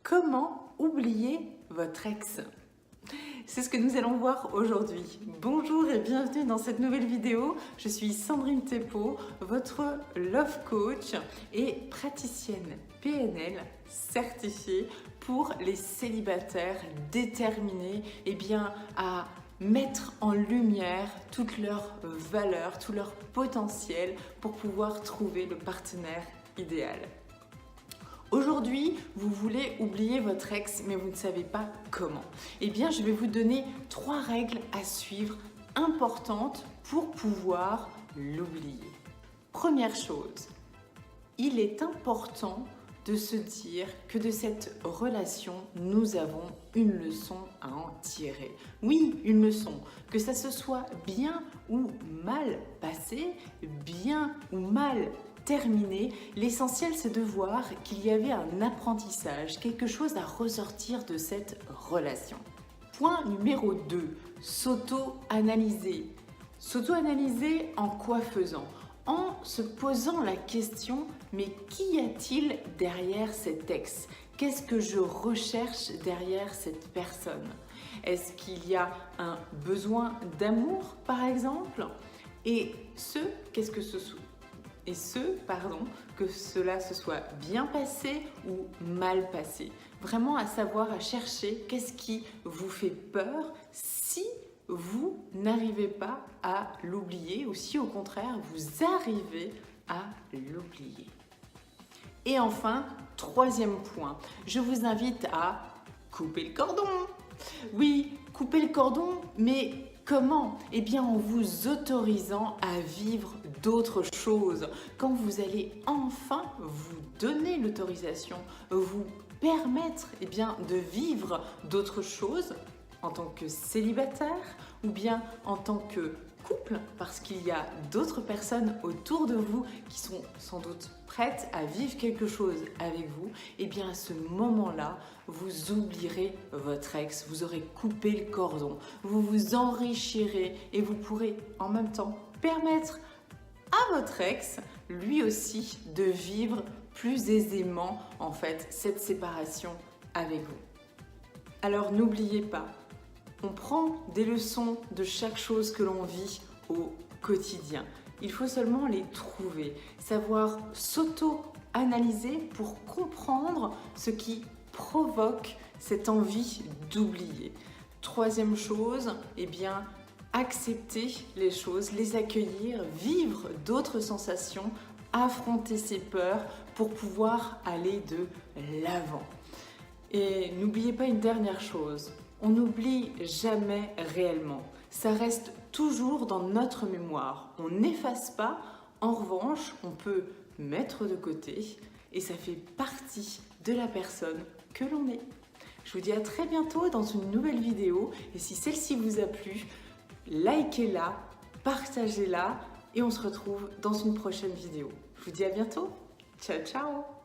Comment oublier votre ex? C'est ce que nous allons voir aujourd'hui. Bonjour et bienvenue dans cette nouvelle vidéo. Je suis Sandrine Thépeau, votre love coach et praticienne PNL certifiée pour les célibataires déterminés à mettre en lumière toutes leurs valeurs, tout leur potentiel pour pouvoir trouver le partenaire idéal. Aujourd'hui, vous voulez oublier votre ex, mais vous ne savez pas comment. Eh bien, je vais vous donner 3 règles à suivre importantes pour pouvoir l'oublier. Première chose, il est important de se dire que de cette relation, nous avons une leçon à en tirer. Oui, une leçon, que ça se soit bien ou mal passé, bien ou mal terminé, l'essentiel c'est de voir qu'il y avait un apprentissage, quelque chose à ressortir de cette relation. Point numéro 2, s'auto-analyser. S'auto-analyser en quoi faisant? En se posant la question, mais qu'y a-t-il derrière cet ex? Qu'est-ce que je recherche derrière cette personne? Est-ce qu'il y a un besoin d'amour par exemple? Et que cela se soit bien passé ou mal passé. Vraiment à savoir, à chercher qu'est-ce qui vous fait peur si vous n'arrivez pas à l'oublier ou si au contraire vous arrivez à l'oublier. Et enfin, 3e point, je vous invite à couper le cordon. Oui, couper le cordon, mais comment? Eh bien en vous autorisant à vivre d'autres choses. Quand vous allez enfin vous donner l'autorisation, vous permettre de vivre d'autres choses en tant que célibataire ou bien en tant que couple, parce qu'il y a d'autres personnes autour de vous qui sont sans doute prêtes à vivre quelque chose avec vous, et bien à ce moment-là, vous oublierez votre ex, vous aurez coupé le cordon, vous vous enrichirez et vous pourrez en même temps permettre à votre ex, lui aussi, de vivre plus aisément en fait cette séparation avec vous. Alors n'oubliez pas, on prend des leçons de chaque chose que l'on vit au quotidien. Il faut seulement les trouver, savoir s'auto-analyser pour comprendre ce qui provoque cette envie d'oublier. 3e chose, accepter les choses, les accueillir, vivre d'autres sensations, affronter ses peurs pour pouvoir aller de l'avant. Et n'oubliez pas une dernière chose, on n'oublie jamais réellement. Ça reste toujours dans notre mémoire. On n'efface pas. En revanche, on peut mettre de côté et ça fait partie de la personne que l'on est. Je vous dis à très bientôt dans une nouvelle vidéo. Et si celle-ci vous a plu, likez-la, partagez-la et on se retrouve dans une prochaine vidéo. Je vous dis à bientôt. Ciao, ciao!